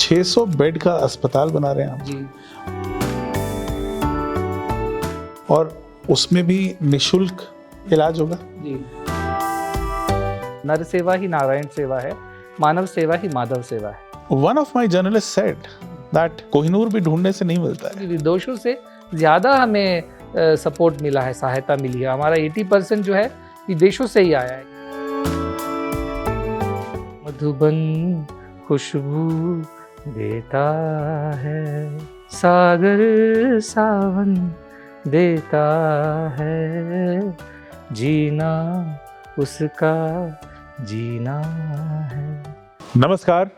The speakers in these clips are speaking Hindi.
600 बेड का अस्पताल बना रहे हैं आप जी। और उसमें भी निशुल्क इलाज होगा। जी। नर सेवा ही नारायण सेवा है, मानव सेवा ही माधव सेवा है। One of my journalists said that Kohinoor भी ढूंढने से नहीं मिलता है। विदेशों से ज़्यादा हमें सपोर्ट मिला है, सहायता मिली है। हमारा 80% जो है विदेशों से ही आया है। मधुबन खुशबू देता है, सागर सावन देता है, जीना उसका जीना है। नमस्कार,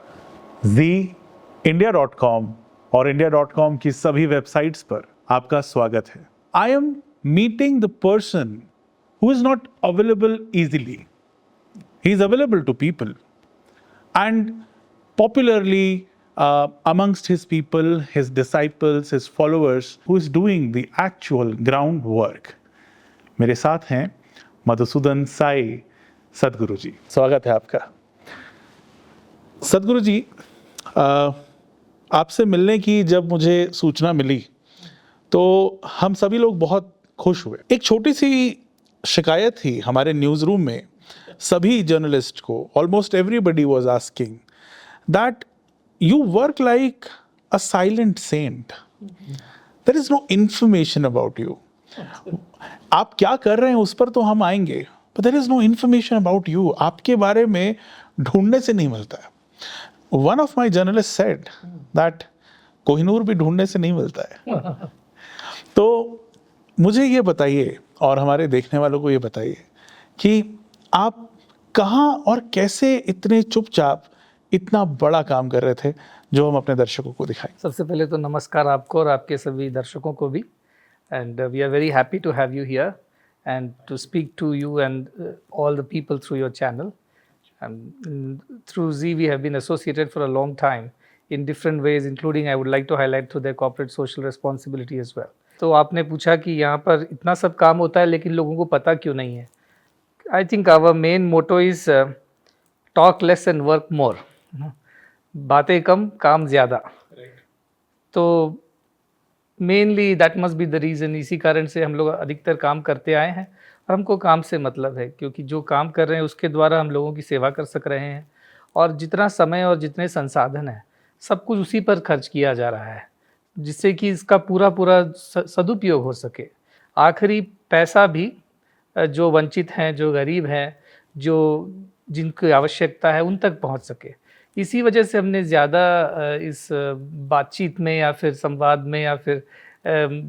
ZeeIndia.com और India.com की सभी वेबसाइट्स पर आपका स्वागत है। I am meeting the person who is not available easily. He is available to people and popularly amongst his people, his disciples, his followers, who is doing the actual groundwork. मेरे साथ हैं मधुसूदन साई सद्गुरु जी। स्वागत है आपका। सद्गुरु जी, आपसे मिलने की जब मुझे सूचना मिली तो हम सभी लोग बहुत खुश हुए। एक छोटी सी शिकायत थी हमारे न्यूज़ रूम में, सभी जर्नलिस्ट को, almost everybody was asking that you work like a silent saint, there is no information about you. आप क्या कर रहे हैं उस पर तो हम आएंगे, but there is no information about you. आपके बारे में ढूंढने से नहीं मिलता है। One of my journalist said that Kohinoor भी ढूंढने से नहीं मिलता है। तो मुझे ये बताइए और हमारे देखने वालों को ये बताइए कि आप कहाँ और कैसे इतने चुपचाप इतना बड़ा काम कर रहे थे जो हम अपने दर्शकों को दिखाएं। सबसे पहले तो नमस्कार आपको और आपके सभी दर्शकों को भी। And we are very happy to have you here and to speak to you and all the people through your channel. Through Zee we have been associated for a long time in different ways, including I would like to highlight through their corporate social responsibility as well. तो आपने पूछा कि यहाँ पर इतना सब काम होता है लेकिन लोगों को पता क्यों नहीं है। I think our main motto is talk less and work more. बातें कम, काम ज़्यादा। तो mainly that must be the reason. इसी कारण से हम लोग अधिकतर काम करते आए हैं और हमको काम से मतलब है, क्योंकि जो काम कर रहे हैं उसके द्वारा हम लोगों की सेवा कर सक रहे हैं और जितना समय और जितने संसाधन हैं सब कुछ उसी पर खर्च किया जा रहा है, जिससे कि इसका पूरा सदुपयोग हो सके। आखिरी पैसा भी जो वंचित हैं, जो गरीब हैं, जो जिनकी आवश्यकता है उन तक पहुंच सके। इसी वजह से हमने ज़्यादा इस बातचीत में या फिर संवाद में या फिर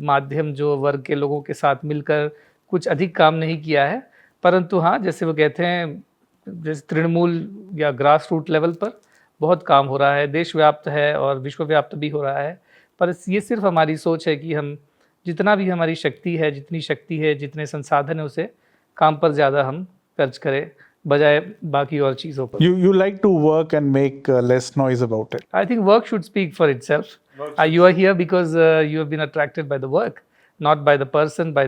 माध्यम जो वर्ग के लोगों के साथ मिलकर कुछ अधिक काम नहीं किया है, परंतु हाँ, जैसे वो कहते हैं, जैसे तृणमूल या ग्रास रूट लेवल पर बहुत काम हो रहा है, देशव्याप्त है और विश्वव्याप्त भी हो रहा है। पर ये सिर्फ हमारी सोच है कि हम जितना भी हमारी शक्ति है, जितनी शक्ति है, जितने संसाधन है, उसे काम पर ज़्यादा हम खर्च करें बजाय बाकी और चीज़ों पर। You like to work and make less noise about it. I think work should speak for itself. You are here because you have been attracted by the work, not by the person, by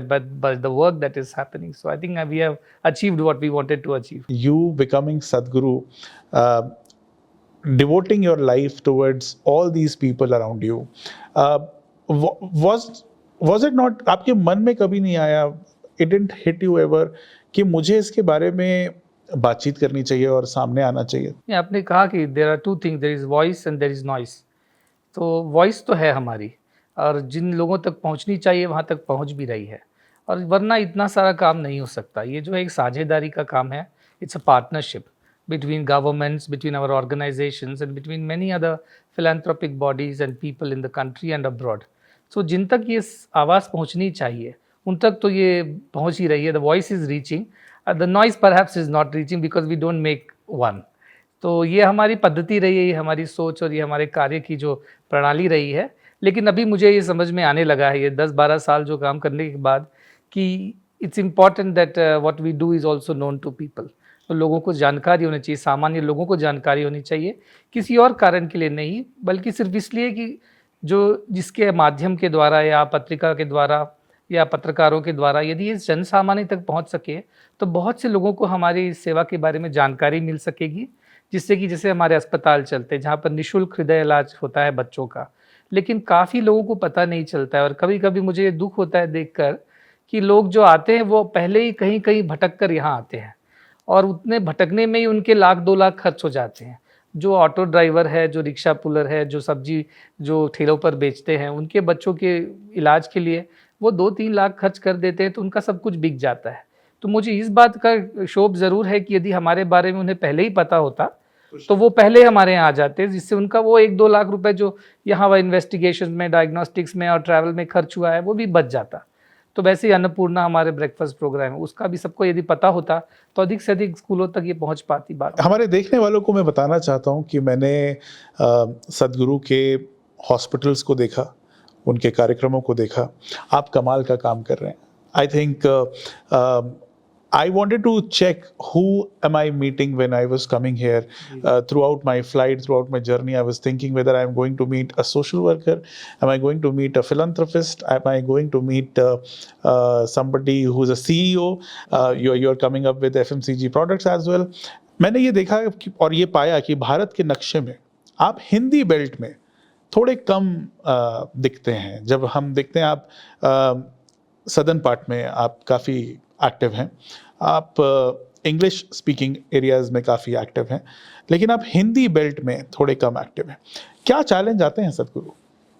the work that is happening. So I think we have achieved what we wanted to achieve. You becoming Sadhguru, devoting your life towards all these people around you, was it not, आपके मन में कभी नहीं आया, it didn't hit you ever कि मुझे इसके बारे में बातचीत करनी चाहिए और सामने आना चाहिए? आपने कहा कि there are two things, there is voice and there is noise. तो वॉइस तो है हमारी और जिन लोगों तक पहुंचनी चाहिए वहां तक पहुंच भी रही है, और वरना इतना सारा काम नहीं हो सकता। ये जो है एक साझेदारी का काम है। It's a partnership between governments, between our organizations and between many other philanthropic bodies and people in the country and abroad. So जिन तक ये आवाज़ पहुंचनी चाहिए उन तक तो ये पहुंच ही रही है। The voice is reaching, the noise perhaps is not reaching because we don't make one. तो ये हमारी पद्धति रही है, ये हमारी सोच और ये हमारे कार्य की जो प्रणाली रही है। लेकिन अभी मुझे ये समझ में आने लगा है, ये 10-12 साल जो काम करने के बाद, कि it's important that what we do is also known to people. तो लोगों को जानकारी होनी चाहिए, सामान्य लोगों को जानकारी होनी चाहिए, किसी और कारण के लिए नहीं, बल्कि सिर्फ इसलिए कि जो जिसके माध्यम के द्वारा या पत्रिका के द्वारा या पत्रकारों के द्वारा यदि ये जन सामान्य तक पहुंच सके तो बहुत से लोगों को हमारी सेवा के बारे में जानकारी मिल सकेगी, जिससे कि जैसे हमारे अस्पताल चलते हैं जहाँ पर निःशुल्क हृदय इलाज होता है बच्चों का, लेकिन काफ़ी लोगों को पता नहीं चलता है। और कभी कभी मुझे ये दुख होता है देखकर कि लोग जो आते हैं वो पहले ही कहीं कहीं भटक कर यहाँ आते हैं और उतने भटकने में ही उनके 1 लाख 2 लाख खर्च हो जाते हैं। जो ऑटो ड्राइवर है, जो रिक्शा पुलर है, जो सब्जी जो ठेलों पर बेचते हैं, उनके बच्चों के इलाज के लिए वो 2-3 लाख खर्च कर देते हैं, तो उनका सब कुछ बिक जाता है। तो मुझे इस बात का क्षोभ ज़रूर है कि यदि हमारे बारे में उन्हें पहले ही पता होता तो वो पहले हमारे यहाँ आ जाते, जिससे उनका वो 1-2 लाख रुपए जो यहाँ वह इन्वेस्टिगेशन में, डायग्नोस्टिक्स में और ट्रैवल में खर्च हुआ है वो भी बच जाता। तो वैसे ही अन्नपूर्णा हमारे ब्रेकफास्ट प्रोग्राम है, उसका भी सबको यदि पता होता तो अधिक से अधिक स्कूलों तक ये पहुंच पाती बात। हमारे देखने वालों को मैं बताना चाहता हूँ कि मैंने सदगुरु के हॉस्पिटल्स को देखा, उनके कार्यक्रमों को देखा। आप कमाल का काम कर रहे हैं। I think I wanted to check who am I meeting when I was coming here. Throughout my flight, throughout my journey, I was thinking whether I am going to meet a social worker, am I going to meet a philanthropist, am I going to meet somebody who's a CEO. You're coming up with FMCG products as well. मैंने ये देखा और ये पाया कि भारत के नक्शे में आप हिंदी बेल्ट में थोड़े कम दिखते हैं। जब हम देखते हैं आप सदर्न पार्ट में आप काफ़ी एक्टिव हैं, आप इंग्लिश स्पीकिंग एरियाज़ में काफ़ी एक्टिव हैं, लेकिन आप हिंदी बेल्ट में थोड़े कम एक्टिव हैं। क्या चैलेंज आते हैं सदगुरु?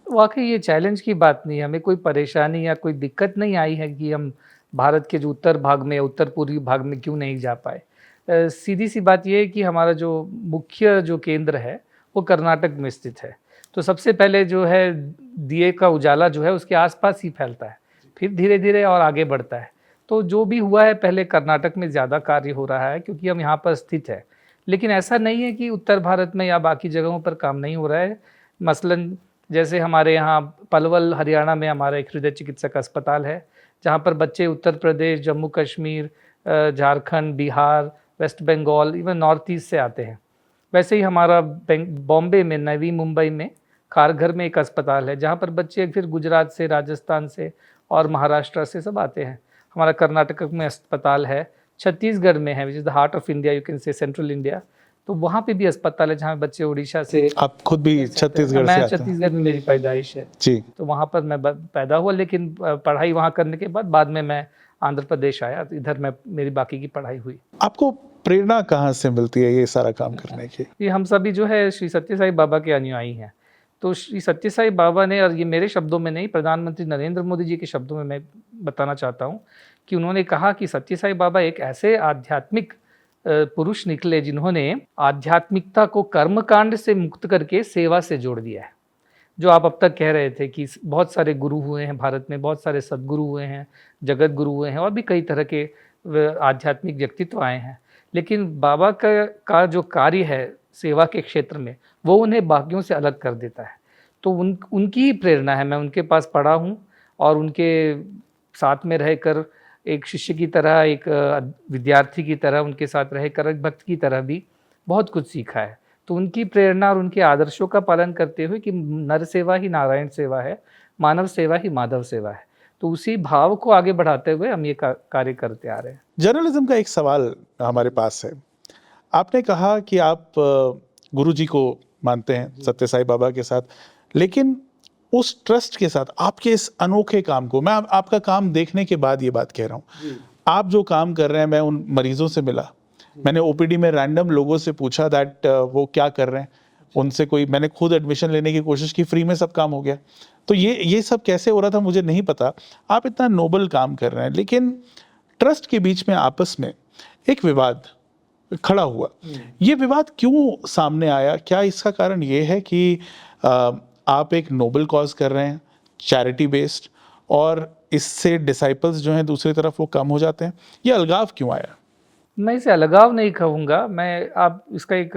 वाकई ये चैलेंज की बात नहीं है, हमें कोई परेशानी या कोई दिक्कत नहीं आई है कि हम भारत के जो उत्तर भाग में या उत्तर पूर्वी भाग में क्यों नहीं जा पाए। सीधी सी बात ये है कि हमारा जो मुख्य जो केंद्र है वो कर्नाटक में स्थित है। तो सबसे पहले जो है दिए का उजाला जो है उसके आसपास ही फैलता है, फिर धीरे धीरे और आगे बढ़ता है। तो जो भी हुआ है पहले कर्नाटक में ज़्यादा कार्य हो रहा है क्योंकि हम यहाँ पर स्थित है, लेकिन ऐसा नहीं है कि उत्तर भारत में या बाकी जगहों पर काम नहीं हो रहा है। मसलन जैसे हमारे यहाँ पलवल हरियाणा में हमारा एक हृदय चिकित्सक अस्पताल है जहाँ पर बच्चे Uttar Pradesh, Jammu Kashmir, Jharkhand, Bihar, West Bengal, even North East से आते हैं। वैसे ही हमारा बॉम्बे में, नवी मुंबई में खारघर में एक अस्पताल है जहाँ पर बच्चे फिर गुजरात से, राजस्थान से और महाराष्ट्र से सब आते हैं। हमारा कर्नाटक में अस्पताल है, छत्तीसगढ़ में है which is the heart of India, you can say central India, तो वहाँ पे भी अस्पताल है जहाँ बच्चे उड़ीसा से। आप खुद भी छत्तीसगढ़ से आते हैं? मैं छत्तीसगढ़ में मेरी पैदाइश है जी। तो वहाँ पर मैं पैदा हुआ, लेकिन पढ़ाई वहाँ करने के बाद में मैं आंध्र प्रदेश आया, तो इधर मैं मेरी बाकी की पढ़ाई हुई। आपको प्रेरणा कहाँ से मिलती है ये सारा काम करने की? ये हम सभी जो है श्री सत्य साई बाबा के अनुयायी हैं। तो श्री सत्य साई बाबा ने, और ये मेरे शब्दों में नहीं, प्रधानमंत्री नरेंद्र मोदी जी के शब्दों में मैं बताना चाहता हूँ कि उन्होंने कहा कि सत्य साई बाबा एक ऐसे आध्यात्मिक पुरुष निकले जिन्होंने आध्यात्मिकता को कर्मकांड से मुक्त करके सेवा से जोड़ दिया है। जो आप अब तक कह रहे थे कि बहुत सारे गुरु हुए हैं भारत में, बहुत सारे सदगुरु हुए हैं, जगत गुरु हुए हैं और भी कई तरह के आध्यात्मिक व्यक्तित्व आए हैं, लेकिन बाबा का जो कार्य है सेवा के क्षेत्र में वो उन्हें बाकियों से अलग कर देता है। तो उनकी ही प्रेरणा है, मैं उनके पास पढ़ा हूँ और उनके साथ में रहकर एक शिष्य की तरह, एक विद्यार्थी की तरह उनके साथ रहकर एक भक्त की तरह भी बहुत कुछ सीखा है। तो उनकी प्रेरणा और उनके आदर्शों का पालन करते हुए कि नर सेवा ही नारायण सेवा है, मानव सेवा ही माधव सेवा है, तो उसी भाव को आगे बढ़ाते हुए हम ये कार्य करते आ रहे हैं। जर्नलिज्म का एक सवाल हमारे पास है। आपने कहा कि आप गुरु जी को मानते हैं, सत्य साई बाबा के साथ, लेकिन उस ट्रस्ट के साथ आपके इस अनोखे काम को, मैं आपका काम देखने के बाद ये बात कह रहा हूँ, आप जो काम कर रहे हैं, मैं उन मरीजों से मिला, मैंने ओपीडी में रैंडम लोगों से पूछा दैट वो क्या कर रहे हैं, उनसे कोई, मैंने खुद एडमिशन लेने की कोशिश की, फ्री में सब काम हो गया। तो ये सब कैसे हो रहा था मुझे नहीं पता। आप इतना नोबल काम कर रहे हैं, लेकिन ट्रस्ट के बीच में आपस में एक विवाद खड़ा हुआ। ये विवाद क्यों सामने आया? क्या इसका कारण ये है कि आप एक नोबल कॉज कर रहे हैं, चैरिटी बेस्ड, और इससे डिसाइपल्स जो हैं दूसरी तरफ वो कम हो जाते हैं? ये अलगाव क्यों आया? मैं इसे अलगाव नहीं कहूँगा, मैं आप इसका एक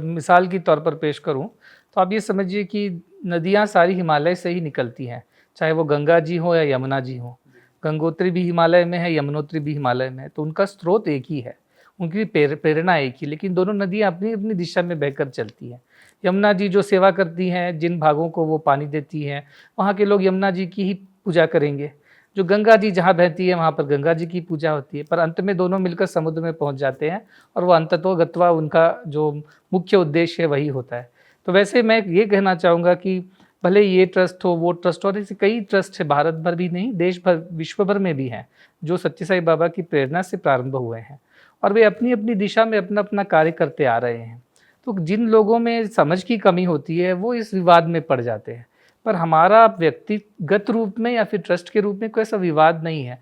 मिसाल के तौर पर पेश करूँ तो आप ये समझिए कि नदियाँ सारी हिमालय से ही निकलती हैं, चाहे वो गंगा जी हो या यमुना जी हो। गंगोत्री भी हिमालय में है, यमुनोत्री भी हिमालय में है, तो उनका स्रोत एक ही है, उनकी प्रेरणा एक ही, लेकिन दोनों नदियाँ अपनी अपनी दिशा में बहकर चलती हैं। यमुना जी जो सेवा करती हैं, जिन भागों को वो पानी देती हैं, वहाँ के लोग यमुना जी की ही पूजा करेंगे। जो गंगा जी जहाँ बहती है वहाँ पर गंगा जी की पूजा होती है, पर अंत में दोनों मिलकर समुद्र में पहुँच जाते हैं और वो अंततो गत्वा उनका जो मुख्य उद्देश्य है वही होता है। तो वैसे मैं ये कहना चाहूँगा कि भले ये ट्रस्ट हो, वो ट्रस्ट हो, और ऐसे कई ट्रस्ट है, भारत भर भी नहीं, देश भर, विश्व भर में भी हैं, जो सच्चे साईं बाबा की प्रेरणा से प्रारंभ हुए हैं और वे अपनी अपनी दिशा में अपना अपना कार्य करते आ रहे हैं। तो जिन लोगों में समझ की कमी होती है वो इस विवाद में पड़ जाते हैं, पर हमारा व्यक्तिगत रूप में या फिर ट्रस्ट के रूप में कोई ऐसा विवाद नहीं है।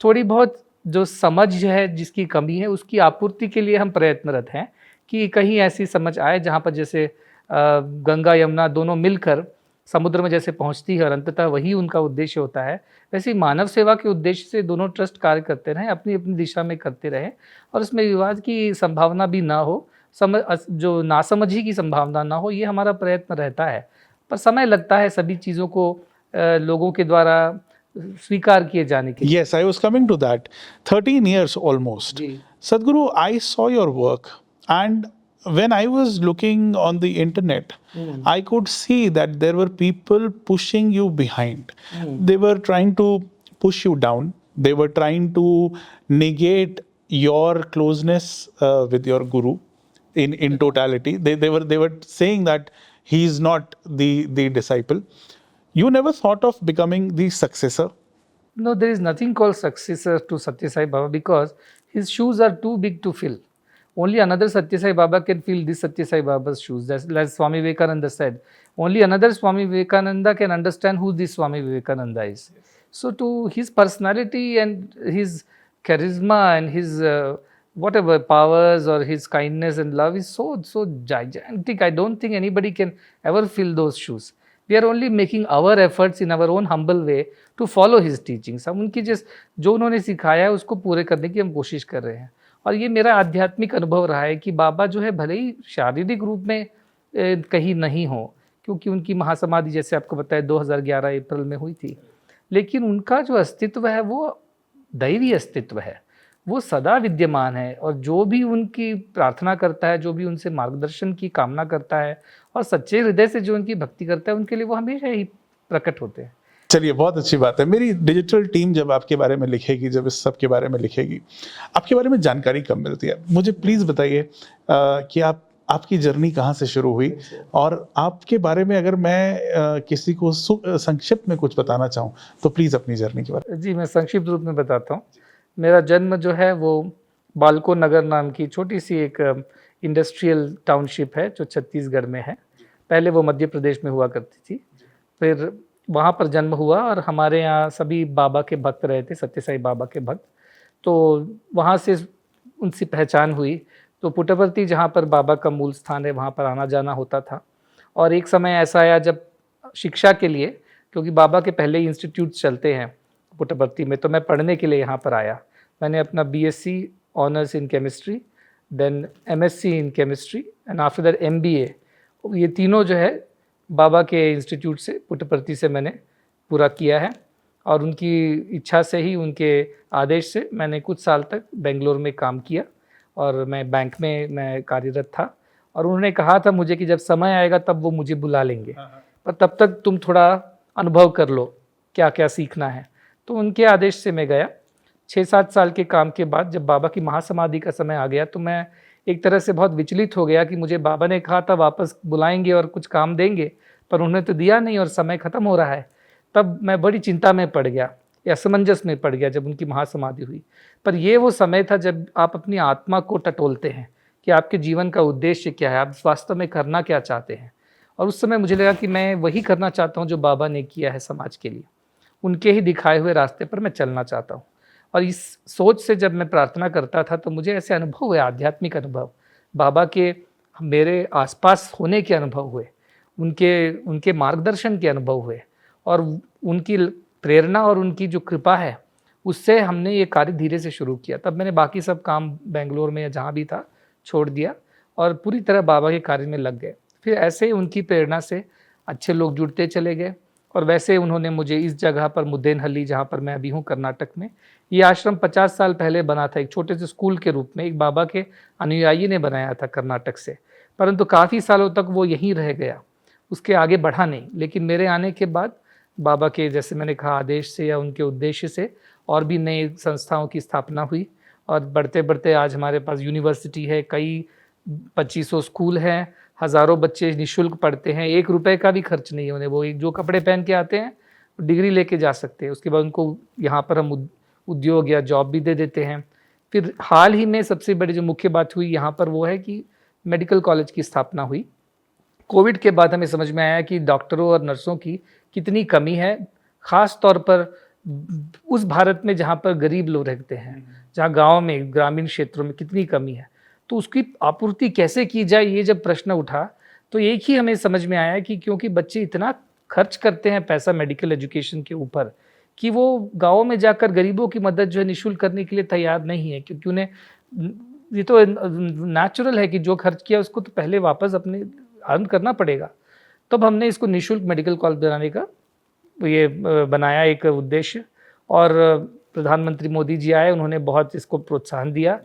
थोड़ी बहुत जो समझ है, जिसकी कमी है, उसकी आपूर्ति के लिए हम प्रयत्नरत हैं कि कहीं ऐसी समझ आए जहाँ पर जैसे गंगा यमुना दोनों मिलकर समुद्र में जैसे पहुँचती है और अंततः वही उनका उद्देश्य होता है, वैसे ही मानव सेवा के उद्देश्य से दोनों ट्रस्ट कार्य करते रहें, अपनी अपनी दिशा में करते रहें और उसमें विवाद की संभावना भी ना हो, जो नासमझी की संभावना ना हो, ये हमारा प्रयत्न रहता है। पर समय लगता है सभी चीज़ों को लोगों के द्वारा स्वीकार किए जाने के लिए। Yes, I was coming to that. 13 years almost. Ji. Sadhguru, I saw your work, and when I was looking on the internet, I could see that there were people pushing you behind. They were trying to push you down. They were trying to negate your closeness with your guru in totality. They were saying that he is not the disciple. You never thought of becoming the successor? No, there is nothing called successor to Satya Sai Baba because his shoes are too big to fill. Only another Satya Sai Baba can fill this Satya Sai Baba's shoes. That's like Swami Vivekananda said. Only another Swami Vivekananda can understand who this Swami Vivekananda is. So to his personality and his charisma and his whatever powers or his kindness and love is so gigantic. I don't think anybody can ever fill those shoes. We are only making our efforts in our own humble way to follow his teachings. हम उनकी जो उन्होंने सिखाया है उसको पूरे करने की हम कोशिश कर रहे हैं। और ये मेरा आध्यात्मिक अनुभव रहा है कि बाबा जो है भले ही शारीरिक रूप में कहीं नहीं हो, क्योंकि उनकी महासमाधि जैसे आपको बताया 2011 अप्रैल में हुई थी, लेकिन उनका जो अस्तित्व है वो दैवी अस्तित्व है, वो सदा विद्यमान है और जो भी उनकी प्रार्थना करता है, जो भी उनसे मार्गदर्शन की कामना करता है और सच्चे हृदय से जो उनकी भक्ति करता है, उनके लिए वो हमेशा ही प्रकट होते हैं। चलिए, बहुत अच्छी बात है। मेरी डिजिटल टीम जब आपके बारे में लिखेगी, जब इस सब के बारे में लिखेगी, आपके बारे में जानकारी कम मिलती है। मुझे प्लीज़ बताइए कि आपकी जर्नी कहाँ से शुरू हुई और आपके बारे में अगर मैं किसी को संक्षिप्त में कुछ बताना चाहूँ तो प्लीज़ अपनी जर्नी के बारे में। जी, मैं संक्षिप्त रूप में बताता हूँ। मेरा जन्म जो है वो बालको नगर नाम की छोटी सी एक इंडस्ट्रियल टाउनशिप है जो छत्तीसगढ़ में है। पहले वो मध्य प्रदेश में हुआ करती थी, फिर वहाँ पर जन्म हुआ और हमारे यहाँ सभी बाबा के भक्त रहे थे, सत्य साई बाबा के भक्त। तो वहाँ से उनसे पहचान हुई। तो पुट्टपर्थी जहाँ पर बाबा का मूल स्थान है वहाँ पर आना जाना होता था। और एक समय ऐसा आया जब शिक्षा के लिए, क्योंकि बाबा के पहले ही इंस्टीट्यूट चलते हैं पुट्टपर्थी में, तो मैं पढ़ने के लिए यहाँ पर आया। मैंने अपना BSc honours in chemistry, then MSc in chemistry and after that MBA, ये तीनों जो है बाबा के इंस्टीट्यूट से पुट्टपर्थी से मैंने पूरा किया है। और उनकी इच्छा से ही, उनके आदेश से मैंने कुछ साल तक बेंगलोर में काम किया और मैं बैंक में मैं कार्यरत था। और उन्होंने कहा था मुझे कि जब समय आएगा तब वो मुझे बुला लेंगे, पर तब तक तुम थोड़ा अनुभव कर लो क्या क्या सीखना है। तो उनके आदेश से मैं गया। 6-7 साल के काम के बाद जब बाबा की महासमाधि का समय आ गया तो मैं एक तरह से बहुत विचलित हो गया कि मुझे बाबा ने कहा था वापस बुलाएंगे और कुछ काम देंगे, पर उन्होंने तो दिया नहीं और समय ख़त्म हो रहा है। तब मैं बड़ी चिंता में पड़ गया, असमंजस में पड़ गया जब उनकी महासमाधि हुई। पर ये वो समय था जब आप अपनी आत्मा को टटोलते हैं कि आपके जीवन का उद्देश्य क्या है, आप वास्तव में करना क्या चाहते हैं। और उस समय मुझे लगा कि मैं वही करना चाहता हूँ जो बाबा ने किया है समाज के लिए, उनके ही दिखाए हुए रास्ते पर मैं चलना चाहता हूँ। और इस सोच से जब मैं प्रार्थना करता था तो मुझे ऐसे अनुभव हुए, आध्यात्मिक अनुभव, बाबा के मेरे आसपास होने के अनुभव हुए, उनके मार्गदर्शन के अनुभव हुए और उनकी प्रेरणा और उनकी जो कृपा है उससे हमने ये कार्य धीरे से शुरू किया। तब मैंने बाकी सब काम बेंगलोर में या जहाँ भी था छोड़ दिया और पूरी तरह बाबा के कार्य में लग गए। फिर ऐसे ही उनकी प्रेरणा से अच्छे लोग जुड़ते चले गए और वैसे उन्होंने मुझे इस जगह पर मुद्देनहल्ली, जहाँ पर मैं अभी हूँ कर्नाटक में, ये आश्रम 50 साल पहले बना था, एक छोटे से स्कूल के रूप में, एक बाबा के अनुयायी ने बनाया था कर्नाटक से, परंतु काफ़ी सालों तक वो यहीं रह गया, उसके आगे बढ़ा नहीं। लेकिन मेरे आने के बाद बाबा के, जैसे मैंने कहा, आदेश से या उनके उद्देश्य से और भी नई संस्थाओं की स्थापना हुई और बढ़ते बढ़ते आज हमारे पास यूनिवर्सिटी है, कई 2500 स्कूल हैं, हज़ारों बच्चे निःशुल्क पढ़ते हैं, 1 रुपए का भी खर्च नहीं है उन्हें। वो जो कपड़े पहन के आते हैं डिग्री लेके जा सकते हैं, उसके बाद उनको यहाँ पर हम उद्योग या जॉब भी दे देते हैं। फिर हाल ही में सबसे बड़ी जो मुख्य बात हुई यहाँ पर वो है कि मेडिकल कॉलेज की स्थापना हुई। कोविड के बाद हमें समझ में आया कि डॉक्टरों और नर्सों की कितनी कमी है, ख़ास तौर पर उस भारत में जहाँ पर गरीब लोग रहते हैं, जहाँ गाँव में, ग्रामीण क्षेत्रों में कितनी कमी है। तो उसकी आपूर्ति कैसे की जाए, ये जब प्रश्न उठा तो एक ही हमें समझ में आया कि क्योंकि बच्चे इतना खर्च करते हैं पैसा मेडिकल एजुकेशन के ऊपर कि वो गाँव में जाकर गरीबों की मदद जो है निःशुल्क करने के लिए तैयार नहीं है, क्योंकि उन्हें ये तो नेचुरल है कि जो खर्च किया उसको तो पहले वापस अपने अर्न करना पड़ेगा। तब हमने इसको निःशुल्क मेडिकल कॉलेज बनाने का ये बनाया एक उद्देश्य, और प्रधानमंत्री मोदी जी आए, उन्होंने बहुत इसको प्रोत्साहन दिया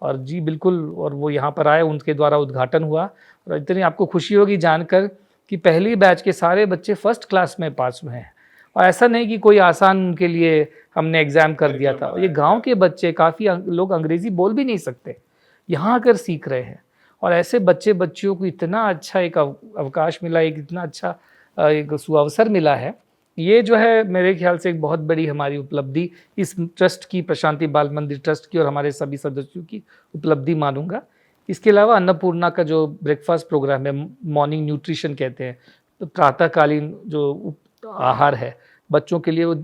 और जी बिल्कुल, और वो यहाँ पर आए, उनके द्वारा उद्घाटन हुआ। और इतनी आपको खुशी होगी जानकर कि पहली बैच के सारे बच्चे फर्स्ट क्लास में पास हुए हैं। और ऐसा नहीं कि कोई आसान उनके लिए हमने एग्ज़ाम कर दिया था। ये गांव के बच्चे, काफ़ी लोग अंग्रेज़ी बोल भी नहीं सकते, यहाँ आकर सीख रहे हैं। और ऐसे बच्चे बच्चियों को इतना अच्छा एक अवकाश मिला, एक इतना अच्छा एक सुअवसर मिला है। ये जो है मेरे ख्याल से एक बहुत बड़ी हमारी उपलब्धि इस ट्रस्ट की, प्रशांति बाल मंदिर ट्रस्ट की और हमारे सभी सदस्यों की उपलब्धि मानूंगा। इसके अलावा अन्नपूर्णा का जो ब्रेकफास्ट प्रोग्राम है, मॉर्निंग न्यूट्रिशन कहते हैं, तो प्रातःकालीन जो आहार है बच्चों के लिए, वो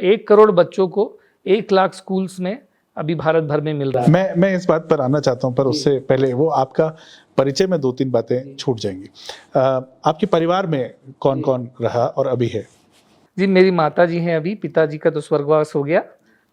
1 करोड़ बच्चों को 1 लाख स्कूल्स में अभी भारत भर में मिल रहा है। मैं इस बात पर आना चाहता हूं, पर उससे पहले वो आपका परिचय में 2-3 बातें छूट जाएंगी। आपके परिवार में कौन कौन रहा और अभी है? जी, मेरी माता जी हैं अभी, पिताजी का तो स्वर्गवास हो गया,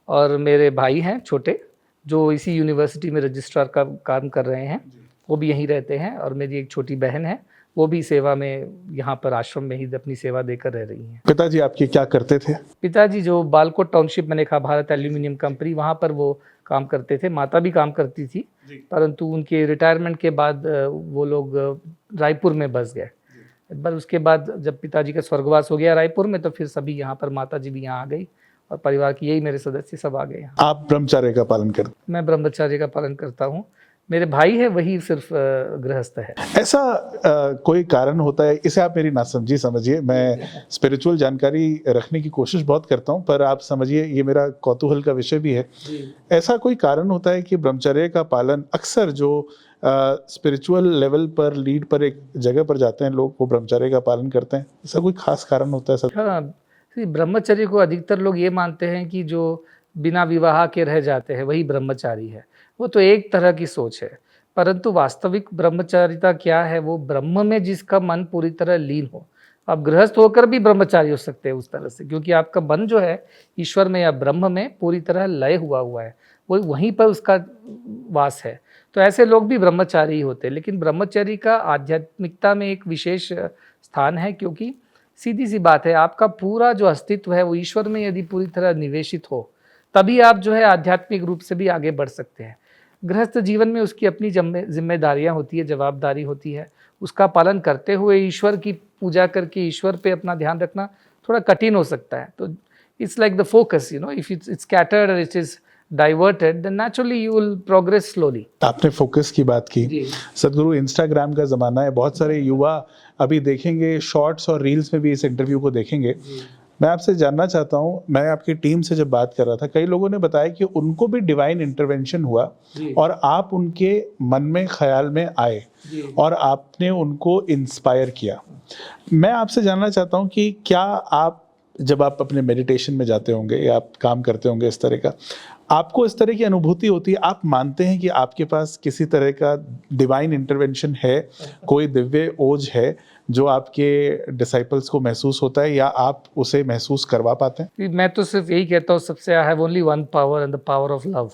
और मेरे भाई हैं छोटे जो इसी यूनिवर्सिटी में रजिस्ट्रार का काम कर रहे हैं, वो भी यहीं रहते हैं। और मेरी एक छोटी बहन है, वो भी सेवा में यहाँ पर आश्रम में ही अपनी सेवा देकर रह रही हैं। पिताजी आपके क्या करते थे? पिताजी जो बालकोट टाउनशिप, मैंने कहा भारत एल्यूमिनियम कंपनी, वहाँ पर वो काम करते थे। माता भी काम करती थी, परंतु उनके रिटायरमेंट के बाद वो लोग रायपुर में बस गए। बस उसके बाद जब पिताजी का स्वर्गवास हो गया रायपुर में, तो फिर सभी यहाँ पर, माता जी भी यहाँ आ गई और परिवार की यही मेरे सदस्य सब आ गए यहाँ। आप ब्रह्मचर्य का पालन करते? मैं ब्रह्मचर्य का पालन करता हूँ। मेरे भाई है वही सिर्फ गृहस्थ है। ऐसा कोई कारण होता है, इसे आप मेरी नासमझी समझिए, मैं स्पिरिचुअल जानकारी रखने की कोशिश बहुत करता हूं, पर आप समझिए ये मेरा कौतूहल का विषय भी है। ऐसा कोई कारण होता है कि ब्रह्मचर्य का पालन अक्सर जो स्पिरिचुअल लेवल पर, लीड पर एक जगह पर जाते हैं लोग, वो ब्रह्मचर्य का पालन करते हैं? ऐसा कोई खास कारण होता है सर? हाँ, ब्रह्मचर्य को अधिकतर लोग ये मानते हैं कि जो बिना विवाह के रह जाते हैं वही ब्रह्मचारी है। वो तो एक तरह की सोच है, परंतु वास्तविक ब्रह्मचारिता क्या है? वो ब्रह्म में जिसका मन पूरी तरह लीन हो। आप गृहस्थ होकर भी ब्रह्मचारी हो सकते हैं उस तरह से, क्योंकि आपका मन जो है ईश्वर में या ब्रह्म में पूरी तरह लय हुआ है, वो वहीं पर उसका वास है। तो ऐसे लोग भी ब्रह्मचारी ही होते हैं। लेकिन ब्रह्मचर्य का आध्यात्मिकता में एक विशेष स्थान है, क्योंकि सीधी सी बात है, आपका पूरा जो अस्तित्व है वो ईश्वर में यदि पूरी तरह निवेशित हो, तभी आप जो है आध्यात्मिक रूप से भी आगे बढ़ सकते हैं। गृहस्थ जीवन में उसकी अपनी जिम्मेदारियां होती है, जवाबदारी होती है, उसका पालन करते हुए ईश्वर की पूजा करके ईश्वर पे अपना ध्यान रखना थोड़ा कठिन हो सकता है। तो it's like the focus, you know, if it's scattered और it is diverted, then naturally you will progress slowly. आपने फोकस की बात की। सदगुरु, इंस्टाग्राम का ज़माना है, बहुत सारे युवा अभी देखेंगे, शॉर्ट्स और रील्स में भी इस इंटरव्यू को देखेंगे। मैं आपसे जानना चाहता हूँ, मैं आपकी टीम से जब बात कर रहा था, कई लोगों ने बताया कि उनको भी डिवाइन इंटरवेंशन हुआ और आप उनके मन में, ख्याल में आए और आपने उनको इंस्पायर किया। मैं आपसे जानना चाहता हूँ कि क्या आप, जब आप अपने मेडिटेशन में जाते होंगे या आप काम करते होंगे इस तरह का, आपको इस तरह की अनुभूति होती है? आप मानते हैं कि आपके पास किसी तरह का डिवाइन इंटरवेंशन है, कोई दिव्य ओज है जो आपके डिसाइपल्स को महसूस होता है, या आप उसे महसूस करवा पाते हैं? मैं तो सिर्फ यही कहता हूँ सबसे, I have only one power and the power of love.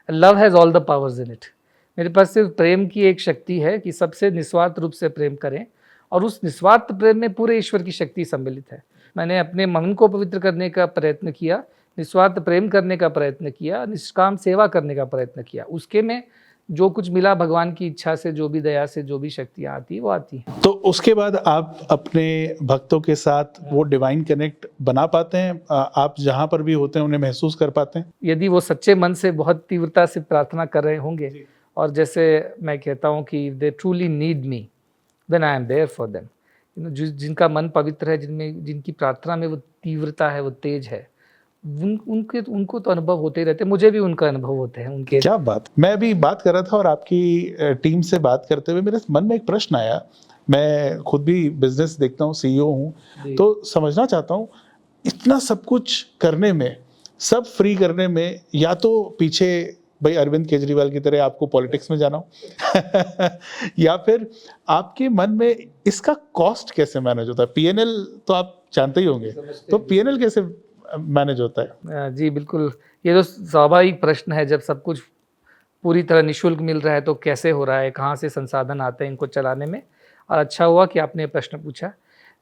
Love has all the powers in it. मेरे पास सिर्फ प्रेम की एक शक्ति है कि सबसे निस्वार्थ रूप से प्रेम करें, और उस निस्वार्थ प्रेम में पूरे ईश्वर की शक्ति सम्मिलित है। मैंने अपने मन को पवित्र करने का प्रयत्न किया, निस्वार्थ प्रेम करने का प्रयत्न किया, निष्काम सेवा करने का प्रयत्न किया। उसके में जो कुछ मिला भगवान की इच्छा से, जो भी दया से, जो भी शक्तियाँ आती है वो आती हैं। तो उसके बाद आप अपने भक्तों के साथ वो डिवाइन कनेक्ट बना पाते हैं? आप जहाँ पर भी होते हैं उन्हें महसूस कर पाते हैं? यदि वो सच्चे मन से बहुत तीव्रता से प्रार्थना कर रहे होंगे और जैसे मैं कहता हूँ कि they truly need me, then I am there for them. जिनका मन पवित्र है, जिनकी प्रार्थना में वो तीव्रता है, वो तेज है, उनको तो अनुभव होते ही रहते हैं। मुझे भी उनका अनुभव होते हैं उनके। क्या बात! मैं अभी बात कर रहा था और आपकी टीम से बात करते हुए मेरे मन में एक प्रश्न आया। मैं खुद भी बिजनेस देखता हूँ, सीईओ हूँ, तो समझना चाहता हूँ इतना सब कुछ करने में, सब फ्री करने में, या तो पीछे भाई अरविंद केजरीवाल की तरह आपको पॉलिटिक्स में जाना हो या फिर आपके मन में इसका कॉस्ट कैसे मैनेज होता है? पीएनएल तो आप जानते ही होंगे, तो पीएनएल कैसे मैनेज होता है? जी बिल्कुल, ये तो स्वाभाविक प्रश्न है। जब सब कुछ पूरी तरह निःशुल्क मिल रहा है तो कैसे हो रहा है, कहाँ से संसाधन आते हैं इनको चलाने में। और अच्छा हुआ कि आपने ये प्रश्न पूछा।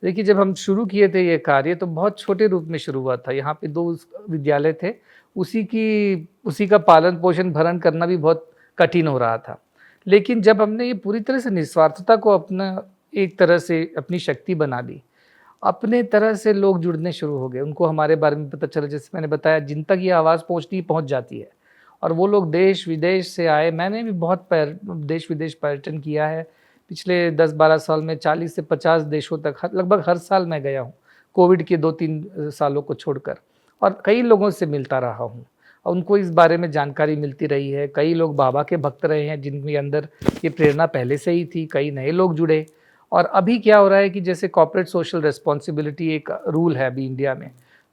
देखिए, जब हम शुरू किए थे ये कार्य तो बहुत छोटे रूप में शुरू हुआ था। यहाँ पे 2 विद्यालय थे, उसी का पालन पोषण भरण करना भी बहुत कठिन हो रहा था। लेकिन जब हमने ये पूरी तरह से निस्वार्थता को अपना एक तरह से अपनी शक्ति बना ली, अपने तरह से लोग जुड़ने शुरू हो गए। उनको हमारे बारे में पता चला, जैसे मैंने बताया, जिन तक ये आवाज़ पहुँच जाती है। और वो लोग देश विदेश से आए। मैंने भी बहुत देश विदेश पर्यटन किया है पिछले 10-12 साल में। 40 से 50 देशों तक लगभग हर साल मैं गया हूँ, कोविड के 2-3 सालों को छोड़कर। और कई लोगों से मिलता रहा हूँ और उनको इस बारे में जानकारी मिलती रही है। कई लोग बाबा के भक्त रहे हैं जिनके अंदर ये प्रेरणा पहले से ही थी। कई नए लोग जुड़े। और अभी क्या हो रहा है कि जैसे कॉर्पोरेट सोशल रिस्पॉन्सिबिलिटी एक रूल है अभी इंडिया में,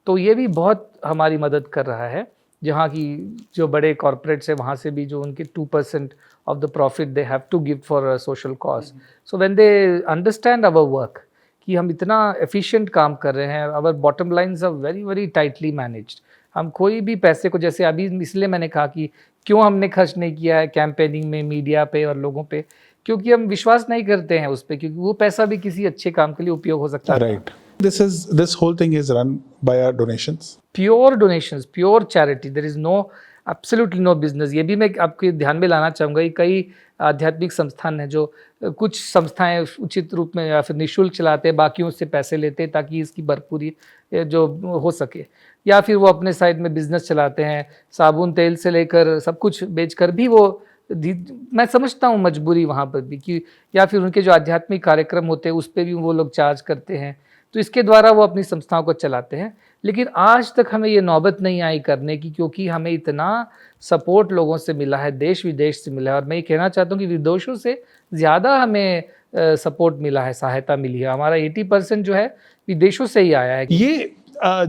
तो ये भी बहुत हमारी मदद कर रहा है। जहाँ की जो बड़े कॉर्पोरेट्स हैं वहाँ से भी जो उनके 2% of the profit they have to give for social cause. So when they understand our work कि हम इतना एफिशिएंट काम कर रहे हैं, our bottom lines are very very tightly managed. हम कोई भी पैसे को, जैसे अभी इसलिए मैंने कहा कि क्यों हमने खर्च नहीं किया है कैंपेनिंग में, मीडिया पे और लोगों पे, क्योंकि हम विश्वास नहीं करते हैं उस पे, क्योंकि वो पैसा भी किसी अच्छे काम के लिए उपयोग हो सकता है। Right. This whole thing is run by our donations. Pure donations, pure charity, there is no absolutely no business. ये भी मैं आपके ध्यान में लाना चाहूँगा कि कई आध्यात्मिक संस्थान हैं जो कुछ संस्थाएं उचित रूप में या फिर निःशुल्क चलाते हैं, बाकियों से पैसे लेते हैं ताकि इसकी भरपूरी जो हो सके, या फिर वो अपने साइड में बिजनेस चलाते हैं, साबुन तेल से लेकर सब कुछ बेचकर भी वो, मैं समझता हूँ मजबूरी वहाँ पर भी कि, या फिर उनके जो आध्यात्मिक कार्यक्रम होते हैं उस पर भी वो लोग चार्ज करते हैं, तो इसके द्वारा वो अपनी संस्थाओं को चलाते हैं। लेकिन आज तक हमें ये नौबत नहीं आई करने की, क्योंकि हमें इतना सपोर्ट लोगों से मिला है, देश विदेश से मिला है। और मैं ये कहना चाहता हूँ कि विदेशों से ज़्यादा हमें सपोर्ट मिला है, सहायता मिली है। हमारा 80% जो है विदेशों से ही आया है। ये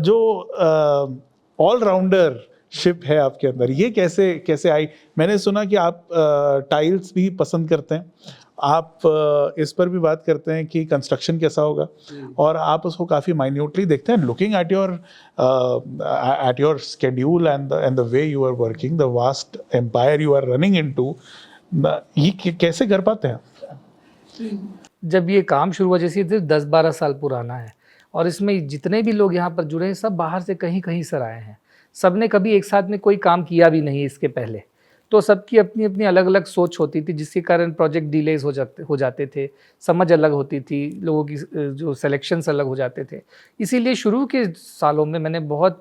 जो ऑलराउंडर शिप है आपके अंदर, ये कैसे आई? मैंने सुना कि आप टाइल्स भी पसंद करते हैं, आप इस पर भी बात करते हैं कि कंस्ट्रक्शन कैसा होगा, और आप उसको काफ़ी माइन्यूटली देखते हैं। Looking at your schedule and the way you are working, the vast empire you are running into, ये कैसे कर पाते हैं? जब ये काम शुरू हुआ, जैसे 10-12 साल पुराना है, और इसमें जितने भी लोग यहाँ पर जुड़े हैं सब बाहर से कहीं से आए हैं। सबने कभी एक साथ में कोई काम किया भी नहीं इसके पहले, तो सबकी अपनी अपनी अलग अलग सोच होती थी, जिसके कारण प्रोजेक्ट डिलेज हो जाते थे, समझ अलग होती थी, लोगों की जो सिलेक्शंस अलग हो जाते थे। इसीलिए शुरू के सालों में मैंने बहुत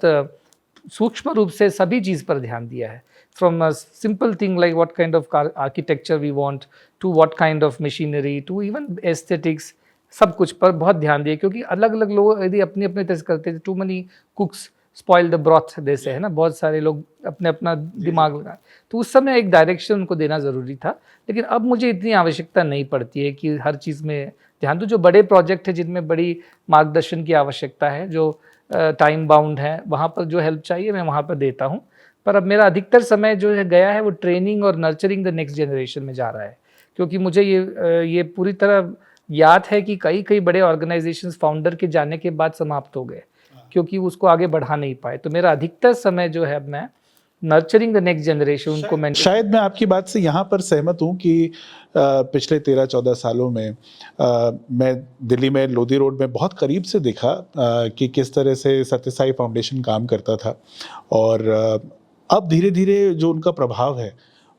सूक्ष्म रूप से सभी चीज़ पर ध्यान दिया है, from a simple thing like what kind of architecture we want, to what kind of machinery, to even aesthetics, सब कुछ पर बहुत ध्यान दिया। क्योंकि अलग अलग लोग यदि अपने अपने तरह करते थे, too many cooks spoil the broth जैसे है ना, बहुत सारे लोग अपने अपना दिमाग लगा, तो उस समय एक डायरेक्शन उनको देना ज़रूरी था। लेकिन अब मुझे इतनी आवश्यकता नहीं पड़ती है कि हर चीज़ में ध्यान दूँ। जो बड़े प्रोजेक्ट है जिनमें बड़ी मार्गदर्शन की आवश्यकता है, जो टाइम बाउंड है, वहाँ पर जो हेल्प चाहिए मैं वहाँ पर देता हूँ। पर अब मेरा अधिकतर समय जो है गया है वो ट्रेनिंग और नर्चरिंग द नेक्स्ट जनरेशन में जा रहा है। क्योंकि मुझे ये पूरी तरह याद है कि कई बड़े ऑर्गेनाइजेशंस फाउंडर के जाने के बाद समाप्त हो गए, क्योंकि उसको आगे बढ़ा नहीं पाए। तो मेरा अधिकतर समय जो है मैं नर्चरिंग द नेक्स्ट जनरेशन उनको मैं शायद मैं आपकी बात से यहाँ पर सहमत हूँ कि पिछले 13-14 सालों में मैं दिल्ली में लोधी रोड में बहुत करीब से देखा कि किस तरह से सत्य साई फाउंडेशन काम करता था, और अब धीरे धीरे जो उनका प्रभाव है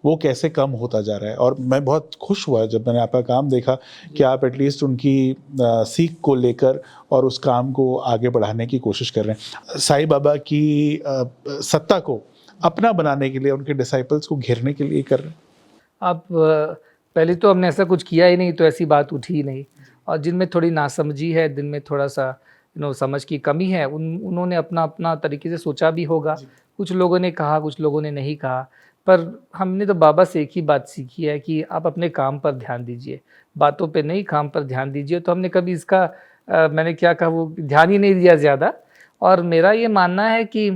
वो कैसे कम होता जा रहा है। और मैं बहुत खुश हुआ जब मैंने आपका काम देखा कि आप एटलीस्ट उनकी सीख को लेकर और उस काम को आगे बढ़ाने की कोशिश कर रहे हैं। साईं बाबा की सत्ता को अपना बनाने के लिए, उनके डिसाइपल्स को घेरने के लिए कर रहे हैं। आप पहले तो हमने ऐसा कुछ किया ही नहीं, तो ऐसी बात उठी ही नहीं। और जिनमें थोड़ी नासमझी है, जिनमें थोड़ा सा समझ की कमी है, उन्होंने अपना अपना तरीके से सोचा भी होगा। कुछ लोगों ने कहा, कुछ लोगों ने नहीं कहा, पर हमने तो बाबा से एक ही बात सीखी है कि आप अपने काम पर ध्यान दीजिए, बातों पे नहीं, काम पर ध्यान दीजिए। तो हमने कभी इसका मैंने क्या कहा, वो ध्यान ही नहीं दिया ज़्यादा। और मेरा ये मानना है कि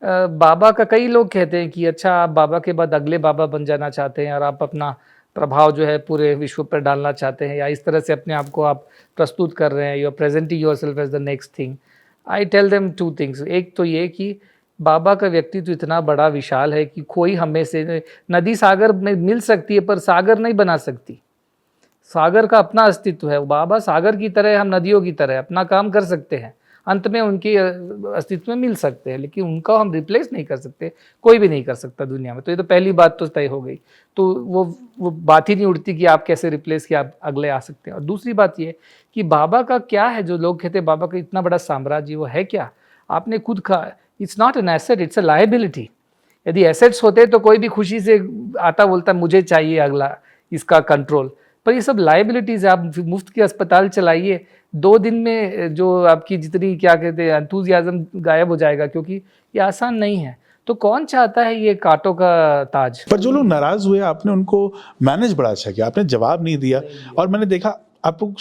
बाबा का, कई लोग कहते हैं कि अच्छा आप बाबा के बाद अगले बाबा बन जाना चाहते हैं और आप अपना प्रभाव जो है पूरे विश्व पर डालना चाहते हैं, या इस तरह से अपने आप को आप प्रस्तुत कर रहे हैं, you are presenting yourself as the next thing. I tell them two things. एक तो ये कि बाबा का व्यक्तित्व इतना बड़ा विशाल है कि कोई हमें से, नदी सागर में मिल सकती है पर सागर नहीं बना सकती। सागर का अपना अस्तित्व है, बाबा सागर की तरह, हम नदियों की तरह अपना काम कर सकते हैं, अंत में उनके अस्तित्व में मिल सकते हैं, लेकिन उनका हम रिप्लेस नहीं कर सकते, कोई भी नहीं कर सकता दुनिया में। तो ये तो पहली बात तो तय हो गई। तो वो बात ही नहीं उठती कि आप कैसे रिप्लेस किया, आप अगले आ सकते हैं। और दूसरी बात ये कि बाबा का क्या है, जो लोग कहते हैं बाबा का इतना बड़ा साम्राज्य, वो है क्या? आपने खुद कहा, it's not an asset, it's a liability. यदि एसेट्स होते तो कोई भी खुशी से आता बोलता मुझे चाहिए अगला इसका कंट्रोल, पर ये सब लायबिलिटीज़ है। आप मुफ्त के अस्पताल चलाइए, 2 दिन में जो आपकी जितनी क्या कहते हैं एंथुजियाज्म गायब हो जाएगा, क्योंकि ये आसान नहीं है। तो कौन चाहता है ये कांटों का ताज? पर जो लोग नाराज हुए, आपने उनको मैनेज बड़ा अच्छा किया, आपने जवाब नहीं दिया। और मैंने देखा आपको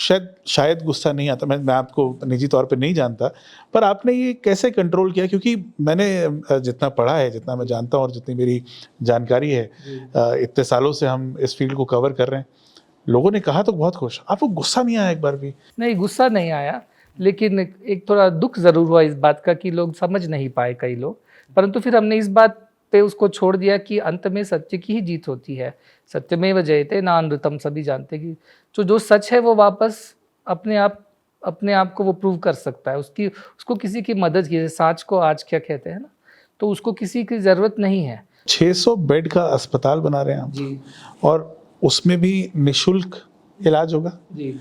शायद गुस्सा नहीं आता, मैं आपको निजी तौर पे नहीं जानता, पर आपने ये कैसे कंट्रोल किया? क्योंकि मैंने जितना पढ़ा है, जितना मैं जानता हूँ और जितनी मेरी जानकारी है, इतने सालों से हम इस फील्ड को कवर कर रहे हैं, लोगों ने कहा तो बहुत खुश, आपको गुस्सा नहीं आया एक बार भी? नहीं, गुस्सा नहीं आया, लेकिन एक थोड़ा दुख ज़रूर हुआ इस बात का कि लोग समझ नहीं पाए कई लोग। परंतु फिर हमने इस बात पे उसको छोड़ दिया कि अंत में सत्य की ही जीत होती है। सत्यमेव जयते नानृतम, सभी जानते हैं कि जो सच है वो वापस अपने आप को वो प्रूव कर सकता है। उसको किसी की मदद की, सांच को आज क्या कहते हैं ना, तो उसको किसी की ज़रूरत नहीं है। 600 बेड का अस्पताल बना रहे हैं आप जी, और उसमें भी निःशुल्क इलाज होगा। जी,